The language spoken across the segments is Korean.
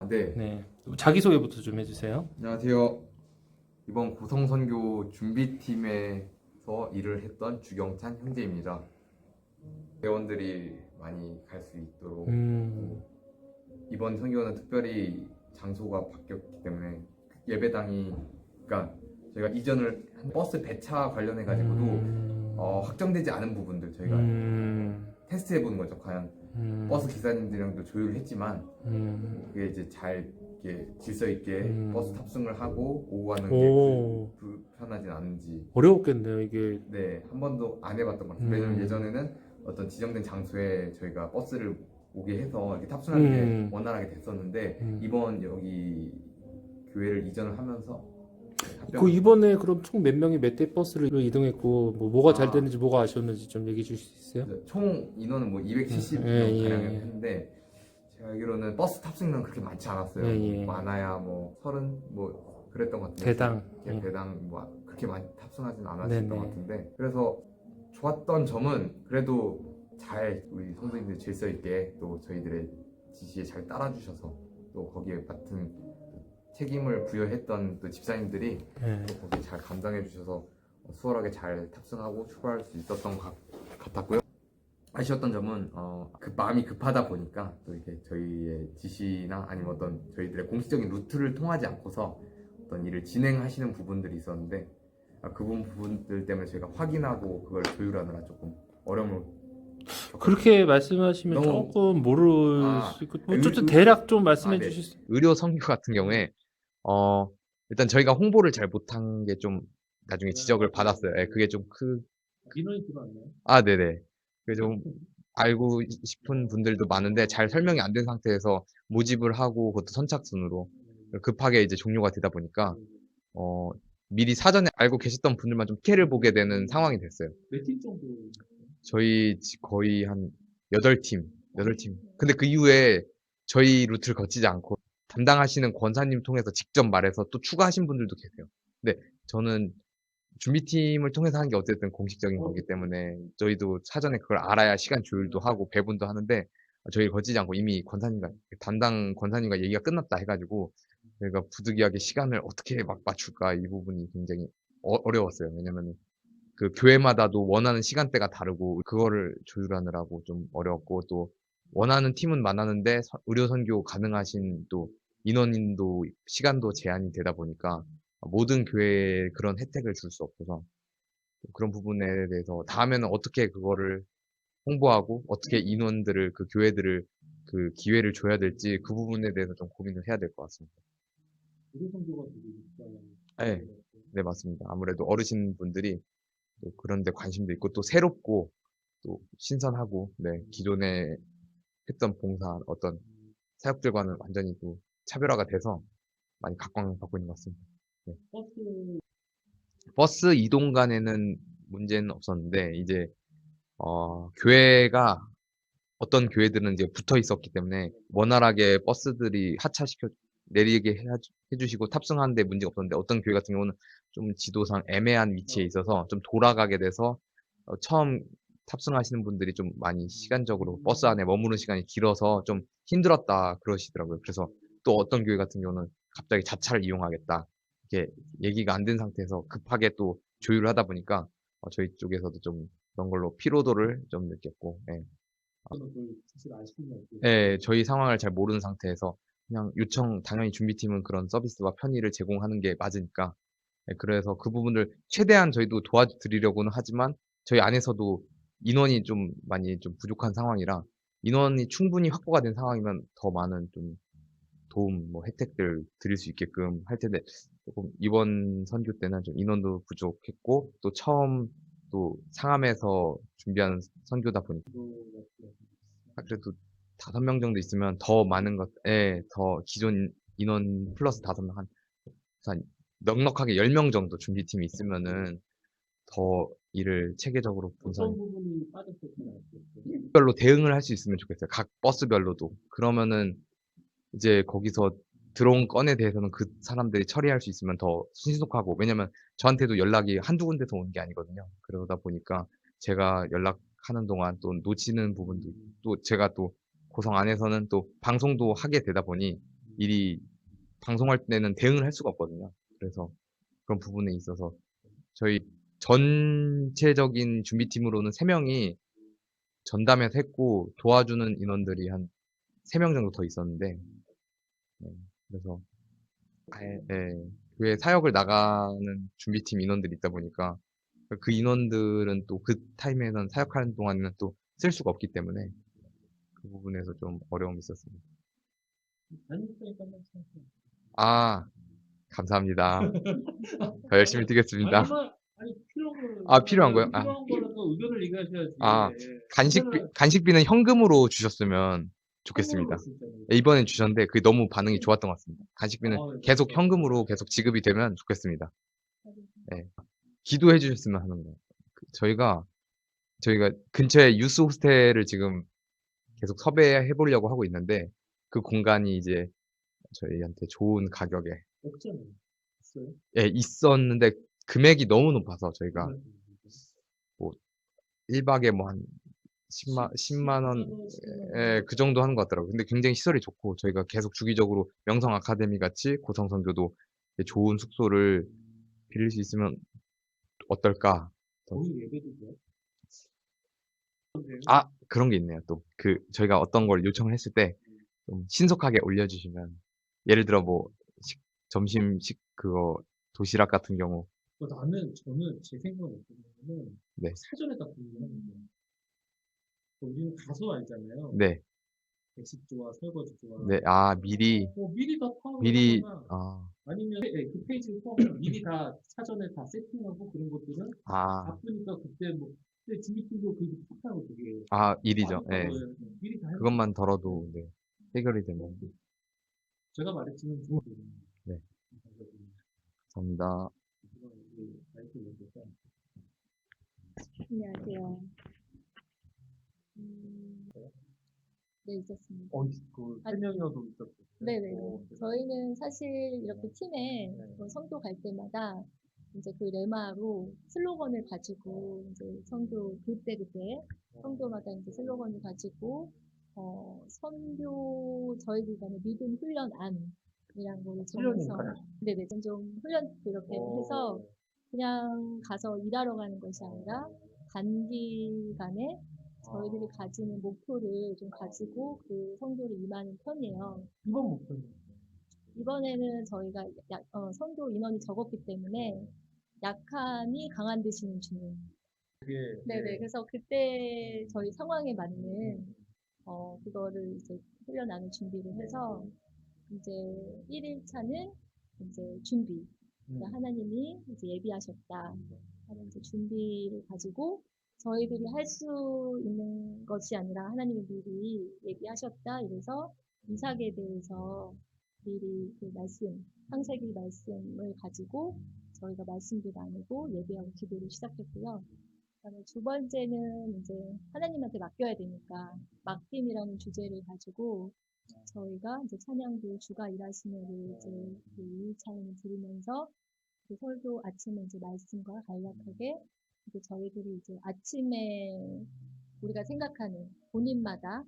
네, 네. 자기소개부터 좀 해주세요. 안녕하세요. 이번 고성선교 준비팀에서 일을 했던 주경찬 형제입니다. 회원들이 많이 갈 수 있도록 음, 또 이번 선교는 특별히 장소가 바뀌었기 때문에 예배당이 그러니까 저희가 이전을 한 버스 배차 관련해 가지고도 확정되지 않은 부분들 저희가 테스트 해보는 거죠. 과연 버스 기사님들이랑도 조율을 했지만 그게 이제 잘 이렇게 질서 있게 버스 탑승을 하고 오고 가는 게 오, 불편하진 않은지 어려웠겠네요, 이게. 네, 한 번도 안 해봤던 것 같아요. 왜냐면 예전에는 어떤 지정된 장소에 저희가 버스를 오게 해서 이렇게 탑승하는 게 원활하게 됐었는데 이번 여기 교회를 이전을 하면서 그 이번에 그럼 총 몇 명이 몇 대 버스를 이동했고, 뭐가 잘 아, 됐는지, 뭐가 아쉬웠는지 좀 얘기해 주실 수 있어요? 총 인원은 뭐 270명 예, 가량 예, 했는데 제가 알기로는 버스 탑승은 그렇게 많지 않았어요. 예, 뭐 예. 많아야 뭐 30, 뭐 그랬던 것 같은데 대당. 예, 예. 대당 뭐 그렇게 많이 탑승하진 않았던 네네. 것 같은데 그래서 좋았던 점은 그래도 잘 우리 성도님들 질서 있게 또 저희들의 지시에 잘 따라주셔서 또 거기에 맡은 책임을 부여했던 또 집사님들이 예. 또 거기에 잘 감당해 주셔서 수월하게 잘 탑승하고 출발할 수 있었던 것 같았고요. 아쉬웠던 점은 마음이 급하다 보니까 또 이렇게 저희의 지시나 아니면 어떤 저희들의 공식적인 루트를 통하지 않고서 어떤 일을 진행하시는 부분들이 있었는데 그 부분들 때문에 저희가 확인하고 그걸 조율하느라 조금 어려움을 겪었어요. 그렇게 말씀하시면 너무- 조금 모를 아, 수 있고, 좀 대략 좀 말씀해 네. 주실 수 의료 선교 같은 경우에 일단 저희가 홍보를 잘 못한 게 좀 나중에 지적을 받았어요. 예, 그게 좀 민원이 들어왔나요? 네네. 그게 좀 알고 싶은 분들도 많은데 잘 설명이 안 된 상태에서 모집을 하고 그것도 선착순으로 급하게 이제 종료가 되다 보니까 어, 미리 사전에 알고 계셨던 분들만 좀 피해를 보게 되는 상황이 됐어요. 몇 팀 정도? 저희 거의 한 8팀, 8팀. 근데 그 이후에 저희 루트를 거치지 않고 담당하시는 권사님 통해서 직접 말해서 또 추가하신 분들도 계세요. 근데 저는 준비팀을 통해서 한 게 어쨌든 공식적인 거기 때문에 저희도 사전에 그걸 알아야 시간 조율도 하고 배분도 하는데 저희를 거치지 않고 이미 담당 권사님과 얘기가 끝났다 해가지고 저희가 부득이하게 시간을 어떻게 막 맞출까 이 부분이 굉장히 어려웠어요. 왜냐면 그 교회마다도 원하는 시간대가 다르고 그거를 조율하느라고 좀 어려웠고 또 원하는 팀은 많았는데 의료 선교 가능하신 또 인원인도 시간도 제한이 되다 보니까 모든 교회에 그런 혜택을 줄 수 없어서 그런 부분에 대해서 다음에는 어떻게 그거를 홍보하고 어떻게 인원들을 그 교회들을 그 기회를 줘야 될지 그 부분에 대해서 좀 고민을 해야 될 것 같습니다. 의료 선교가 되게 네, 네 맞습니다. 아무래도 어르신 분들이 또 그런 데 관심도 있고 또 새롭고 또 신선하고 네 기존에 했던 봉사 어떤 사역들과는 완전히 또 차별화가 돼서 많이 각광받고 있는 것 같습니다. 네. 버스 이동 간에는 문제는 없었는데 이제 교회가 어떤 교회들은 이제 붙어 있었기 때문에 원활하게 버스들이 하차시켜 내리게 해주시고 탑승하는데 문제가 없었는데 어떤 교회 같은 경우는 좀 지도상 애매한 위치에 있어서 좀 돌아가게 돼서 처음 탑승하시는 분들이 좀 많이 시간적으로 버스 안에 머무는 시간이 길어서 좀 힘들었다 그러시더라고요. 그래서 또 어떤 교회 같은 경우는 갑자기 자차를 이용하겠다 이렇게 얘기가 안 된 상태에서 급하게 또 조율을 하다 보니까 저희 쪽에서도 좀 그런 걸로 피로도를 좀 느꼈고 예. 네, 저희 상황을 잘 모르는 상태에서 그냥 당연히 준비팀은 그런 서비스와 편의를 제공하는 게 맞으니까. 네, 그래서 그 부분을 최대한 저희도 도와드리려고는 하지만 저희 안에서도 인원이 좀 많이 좀 부족한 상황이라 인원이 충분히 확보가 된 상황이면 더 많은 좀 도움, 뭐 혜택들 드릴 수 있게끔 할 텐데 조금 이번 선교 때는 좀 인원도 부족했고 또 처음 또 상암에서 준비하는 선교다 보니까 그래도 5명 정도 있으면 더 많은 더 기존 인원 플러스 5명 한 넉넉하게 10명 정도 준비팀이 있으면은 더 일을 체계적으로 어떤 부분이 빠졌을까요? 별로 대응을 할 수 있으면 좋겠어요. 각 버스별로도. 그러면은 이제 거기서 들어온 건에 대해서는 그 사람들이 처리할 수 있으면 더 신속하고 왜냐면 저한테도 연락이 한두 군데서 오는 게 아니거든요. 그러다 보니까 제가 연락하는 동안 또 놓치는 부분도 또 제가 또 고성 안에서는 또 방송도 하게 되다 보니 일이 방송할 때는 대응을 할 수가 없거든요. 그래서 그런 부분에 있어서 저희 전체적인 준비팀으로는 3명이 전담해서 했고 도와주는 인원들이 한 3명 정도 더 있었는데 네, 그래서 아예 교회 사역을 나가는 준비팀 인원들이 있다 보니까 그 인원들은 또 그 타임에는 사역하는 동안에는 또 쓸 수가 없기 때문에 그 부분에서 좀 어려움이 있었습니다. 아, 감사합니다. 더 열심히 뛰겠습니다. 아니 필요한 아, 필요한 거요? 필요한 거라도 의견을 얘기하셔야지. 아, 의견을 간식비는 현금으로 주셨으면 좋겠습니다. 선물로 쓰잖아요. 이번엔 주셨는데 그게 너무 반응이 좋았던 것 같습니다. 간식비는 아, 계속 네. 현금으로 계속 지급이 되면 좋겠습니다. 네. 기도해 주셨으면 하는 거예요. 저희가 근처에 유스 호스텔을 지금 계속 섭외해 보려고 하고 있는데 그 공간이 이제 저희한테 좋은 가격에 없잖아요. 있어요? 예, 있었는데 금액이 너무 높아서 저희가 뭐 1박에 뭐 한 10만 원, 예, 그 정도 하는 것 같더라고요. 근데 굉장히 시설이 좋고 저희가 계속 주기적으로 명성 아카데미 같이 고성 선교도 좋은 숙소를 빌릴 수 있으면 어떨까? 거기 예배도 돼요? 아, 그런 게 있네요. 또 저희가 어떤 걸 요청을 했을 때 좀 신속하게 올려주시면 예를 들어 뭐 점심식 그거 도시락 같은 경우 저는 제 생각은 어떻게 보면은 네, 사전에다 공유하는 거예요. 우리는 가서 알잖아요. 네, 백식 좋아, 설거지 좋아. 네, 아 미리 미리 다 파악을 미리 하거나 아, 아니면 그 페이지를 파악하면 미리 다 사전에 다 세팅하고 그런 것들은 아, 바쁘니까 그때 뭐 그때 준비팀도 그 파악하고 되게 일이죠. 예, 미리 다 해놓고 그것만 덜어도 네, 해결이 되면 제가 말했지만 좀 네, 감사합니다. 안녕하세요. 네, 있었습니다. 그 아, 3명이어도 있었어요. 네네. 저희는 사실 이렇게 팀에 성교 갈 때마다 이제 그 레마로 슬로건을 가지고 이제 성교 그때 성교마다 이제 슬로건을 가지고 선교 저희들 간의 믿음 훈련 안이란 거를 정해서 네네 좀 훈련 그렇게 해서 그냥 가서 일하러 가는 것이 아니라 단기간에 저희들이 가지는 목표를 좀 가지고 그 성교를 임하는 편이에요. 이번 목표는 이번에는 저희가 선교 인원이 적었기 때문에 약함이 강한 되시는 주님. 네네. 그래서 그때 저희 상황에 맞는 그거를 이제 훈련하는 준비를 해서 이제 1일차는 이제 준비. 그러니까 하나님이 이제 예비하셨다 하는 이제 준비를 가지고 저희들이 할 수 있는 것이 아니라 하나님이 미리 예비하셨다. 이래서 이삭에 대해서 미리 그 말씀, 창세기 말씀을 가지고 저희가 말씀도 나누고 예배하고 기도를 시작했고요. 그다음에 두 번째는 이제 하나님한테 맡겨야 되니까 맡김이라는 주제를 가지고 저희가 이제 찬양도 주가 일하시면을 이제 그 2차원을 들으면서 그 설교 아침에 이제 말씀과 간략하게 이제 저희들이 이제 아침에 우리가 생각하는 본인마다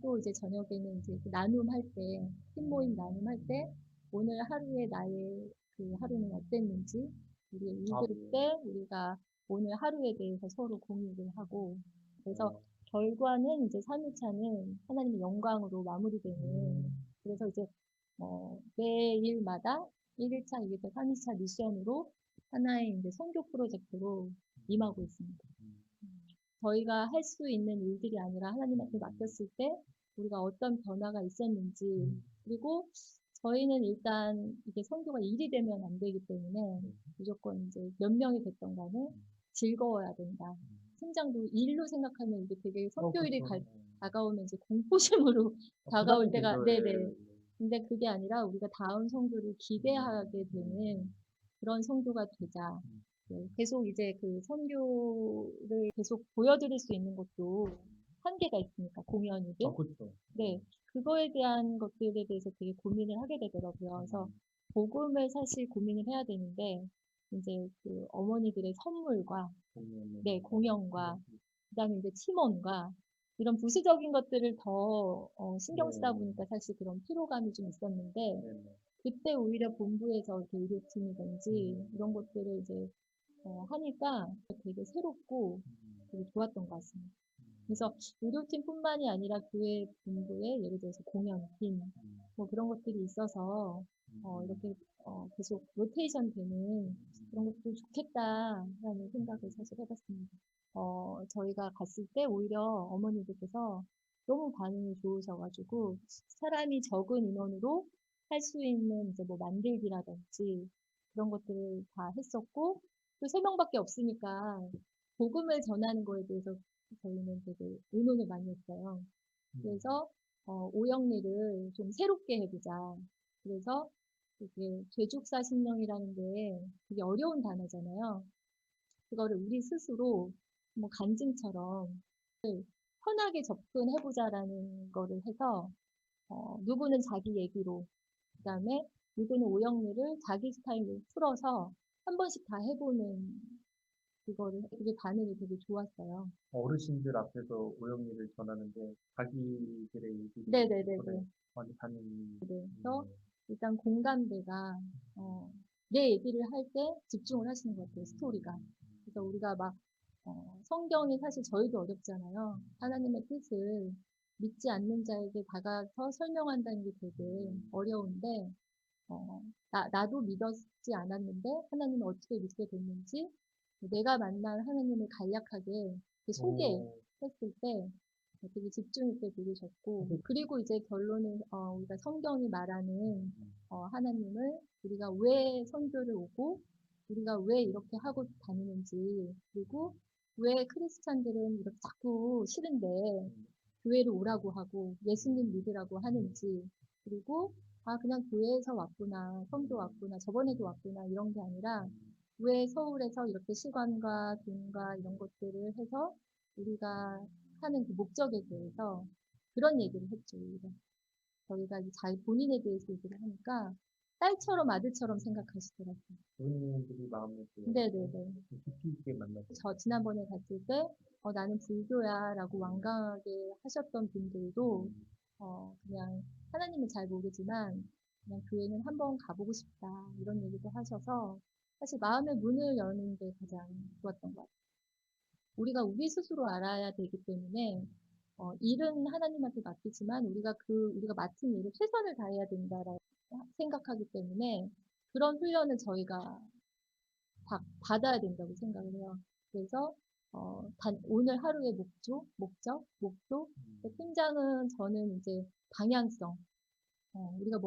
또 이제 저녁에는 이제 그 나눔할 때, 팀 모임 나눔할 때 오늘 하루의 나의 그 하루는 어땠는지 우리 이 그룹 때 우리가 오늘 하루에 대해서 서로 공유를 하고 그래서 결과는 이제 3일차는 하나님의 영광으로 마무리되는 그래서 이제 매일마다 1일차, 2일차, 3일차 미션으로 하나의 이제 선교 프로젝트로 임하고 있습니다. 저희가 할 수 있는 일들이 아니라 하나님한테 맡겼을 때 우리가 어떤 변화가 있었는지 그리고 저희는 일단 이게 선교가 일이 되면 안 되기 때문에 무조건 이제 몇 명이 됐던 간에 즐거워야 된다. 팀장도 일로 생각하면 이게 되게 선교일이 다가오면 이제 공포심으로 다가올 때가 네네. 근데 그게 아니라 우리가 다음 선교를 기대하게 되는 그런 선교가 되자. 네, 계속 이제 그 선교를 계속 보여드릴 수 있는 것도 한계가 있으니까 공연이든 그렇죠. 네 그거에 대한 것들에 대해서 되게 고민을 하게 되더라고요. 그래서 복음을 사실 고민을 해야 되는데 이제 그 어머니들의 선물과 네 공연과 그다음에 이제 팀원과 이런 부수적인 것들을 더 신경 쓰다 보니까 사실 그런 피로감이 좀 있었는데 그때 오히려 본부에서 이렇게 의료팀이든지 이런 것들을 이제 하니까 되게 새롭고 되게 좋았던 것 같습니다. 그래서 의료팀뿐만이 아니라 교회 본부에 예를 들어서 공연팀 뭐 그런 것들이 있어서 이렇게 계속 로테이션 되는 그런 것도 좋겠다라는 생각을 사실 해봤습니다. 저희가 갔을 때 오히려 어머니들께서 너무 반응이 좋으셔가지고 사람이 적은 인원으로 할 수 있는 이제 뭐 만들기라든지 그런 것들을 다 했었고 또 3명밖에 없으니까 복음을 전하는 거에 대해서 저희는 되게 의논을 많이 했어요. 그래서 오영리를 좀 새롭게 해보자. 그래서 이게 죄죽사 신령이라는 게 되게 어려운 단어잖아요. 그거를 우리 스스로 뭐 간증처럼 편하게 접근해보자라는 거를 해서 누구는 자기 얘기로 그다음에 누구는 오영리를 자기 스타일로 풀어서 한 번씩 다 해보는 그게 반응이 되게 좋았어요. 어르신들 앞에서 오영리를 전하는데 자기들의 얘기를 네네네네. 많이 하는. 그래서 일단 공감대가 내 얘기를 할 때 집중을 하시는 것 같아요. 스토리가. 그래서 우리가 막 성경이 사실 저희도 어렵잖아요. 하나님의 뜻을 믿지 않는 자에게 다가서 설명한다는 게 되게 어려운데 나도 믿었지 않았는데 하나님은 어떻게 믿게 됐는지 내가 만난 하나님을 간략하게 이렇게 소개했을 때 되게 집중 있게 들으셨고 그리고 이제 결론은 우리가 성경이 말하는 하나님을 우리가 왜 선교를 오고 우리가 왜 이렇게 하고 다니는지 그리고 왜 크리스찬들은 이렇게 자꾸 싫은데 교회를 오라고 하고 예수님 믿으라고 하는지 그리고 그냥 교회에서 왔구나 성교 왔구나 저번에도 왔구나 이런 게 아니라 왜 서울에서 이렇게 시간과 돈과 이런 것들을 해서 우리가 하는 그 목적에 대해서 그런 얘기를 했죠. 저희가 이제 본인에 대해서 얘기를 하니까 딸처럼 아들처럼 생각하시더라고요. 부모님들이 마음을 네네네. 깊이 있게 만나서. 저 지난번에 갔을 때 나는 불교야라고 완강하게 하셨던 분들도 그냥 하나님은 잘 모르지만 그냥 교회는 한번 가보고 싶다 이런 얘기도 하셔서 사실 마음의 문을 여는 게 가장 좋았던 것 같아요. 우리가 우리 스스로 알아야 되기 때문에 일은 하나님한테 맡기지만 우리가 맡은 일을 최선을 다해야 된다라고 생각하기 때문에 그런 훈련을 저희가 받아야 된다고 생각을 해요. 그래서 오늘 하루의 목표. 팀장은 저는 이제 방향성, 우리가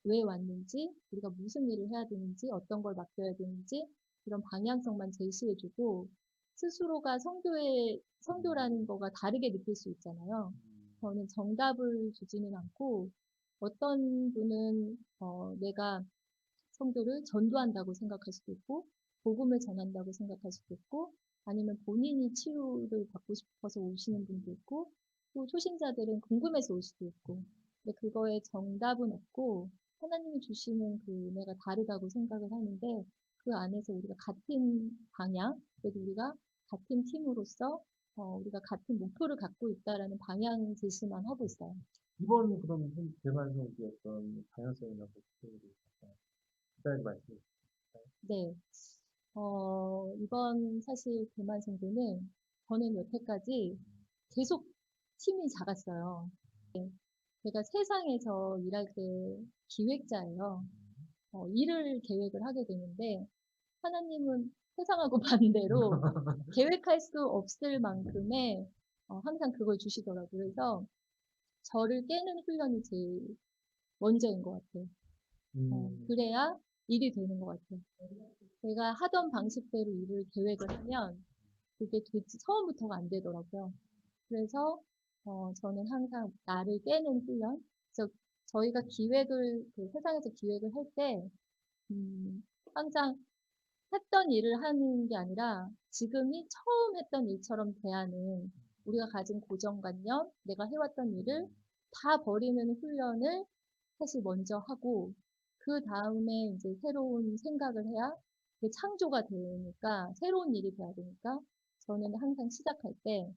왜 왔는지, 우리가 무슨 일을 해야 되는지, 어떤 걸 맡겨야 되는지, 이런 방향성만 제시해주고, 스스로가 성교라는 거가 다르게 느낄 수 있잖아요. 저는 정답을 주지는 않고, 어떤 분은, 내가 성교를 전도한다고 생각할 수도 있고, 복음을 전한다고 생각할 수도 있고, 아니면 본인이 치유를 받고 싶어서 오시는 분도 있고, 또 초신자들은 궁금해서 올 수도 있고, 근데 그거에 정답은 없고, 하나님이 주시는 그 은혜가 다르다고 생각을 하는데, 그 안에서 우리가 같은 방향, 그래도 우리가 같은 팀으로서, 우리가 같은 목표를 갖고 있다라는 방향 제시만 하고 있어요. 이번 그럼 대만성기였던 다양성이나 목표를 간단하게 말씀해 네. 이번 사실 대만 선교는 저는 여태까지 계속 팀이 작았어요. 제가 세상에서 일할 때 기획자예요. 일을 계획을 하게 되는데 하나님은 세상하고 반대로 계획할 수 없을 만큼의 항상 그걸 주시더라고요. 그래서 저를 깨는 훈련이 제일 먼저인 것 같아요. 그래야 일이 되는 것 같아요. 제가 하던 방식대로 일을 계획을 하면 그게 처음부터가 안 되더라고요. 그래서 저는 항상 나를 깨는 훈련. 그래서 저희가 그 세상에서 기획을 할 때, 항상 했던 일을 하는 게 아니라 지금이 처음 했던 일처럼 대하는 우리가 가진 고정관념, 내가 해왔던 일을 다 버리는 훈련을 사실 먼저 하고, 그 다음에 이제 새로운 생각을 해야 창조가 되니까, 새로운 일이 돼야 되니까, 저는 항상 시작할 때,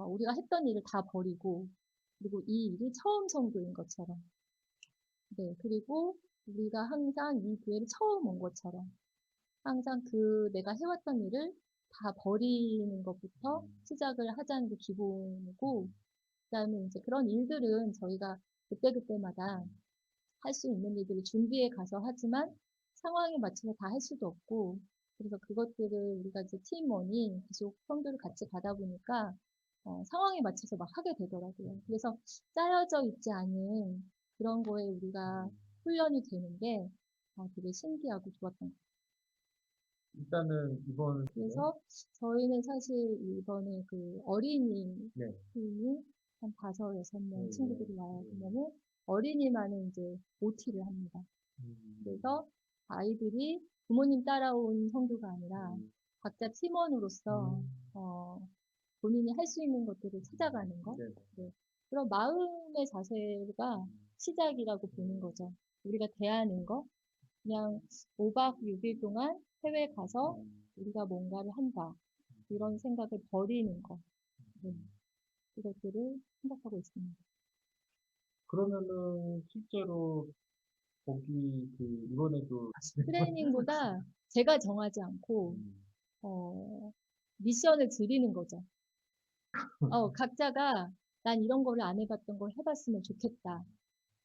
우리가 했던 일을 다 버리고, 그리고 이 일이 처음 선교인 것처럼, 네, 그리고 우리가 항상 이 교회를 처음 온 것처럼, 항상 내가 해왔던 일을 다 버리는 것부터 시작을 하자는 게 기본이고, 그다음에 이제 그런 일들은 저희가 그때그때마다 할 수 있는 일들을 준비해 가서 하지만 상황에 맞춰서 다 할 수도 없고, 그래서 그것들을 우리가 이제 팀원이 계속 성교를 같이 가다 보니까 상황에 맞춰서 막 하게 되더라고요. 그래서 짜여져 있지 않은 그런 거에 우리가 훈련이 되는 게 되게 신기하고 좋았던 것 일단은 이번 같아요. 그래서 저희는 사실 이번에 그 어린이 네. 팀이 한 5, 6명 네, 친구들이 와요. 그러면은 어린이만은 이제 OT를 합니다. 그래서 아이들이 부모님 따라온 성교가 아니라 각자 팀원으로서 본인이 할 수 있는 것들을 찾아가는 거. 네. 네. 그런 마음의 자세가 시작이라고 보는 거죠. 우리가 대하는 거. 그냥 5박 6일 동안 해외 가서 우리가 뭔가를 한다. 이런 생각을 버리는 거. 네. 이것들을 생각하고 있습니다. 그러면은 실제로 거기 그 이번에도 트레이닝보다 제가 정하지 않고, 미션을 드리는 거죠. 각자가 난 이런 거를 안 해봤던 걸 해봤으면 좋겠다.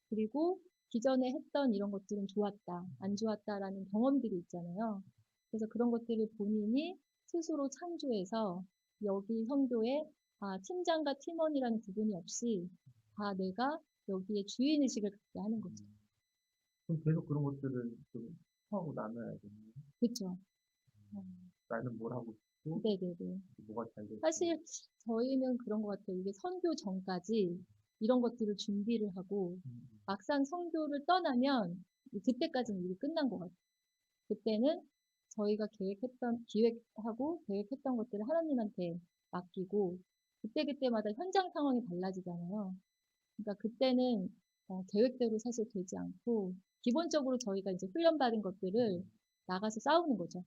그리고 기존에 했던 이런 것들은 좋았다, 안 좋았다라는 경험들이 있잖아요. 그래서 그런 것들을 본인이 스스로 창조해서 여기 성교에 팀장과 팀원이라는 구분이 없이 다 내가 여기에 주인의식을 갖게 하는 거죠. 그럼 계속 그런 것들을 좀 하고 나눠야겠네요. 그렇죠. 나는 뭘 하고 싶고 네네네. 뭐가 잘 될지. 사실 저희는 그런 것 같아요. 이게 선교 전까지 이런 것들을 준비를 하고 막상 선교를 떠나면 그때까지는 일이 끝난 것 같아요. 그때는 저희가 기획하고 계획했던 것들을 하나님한테 맡기고 그때그때마다 현장 상황이 달라지잖아요. 그러니까 그때는 계획대로 사실 되지 않고 기본적으로 저희가 이제 훈련받은 것들을 나가서 싸우는 거죠.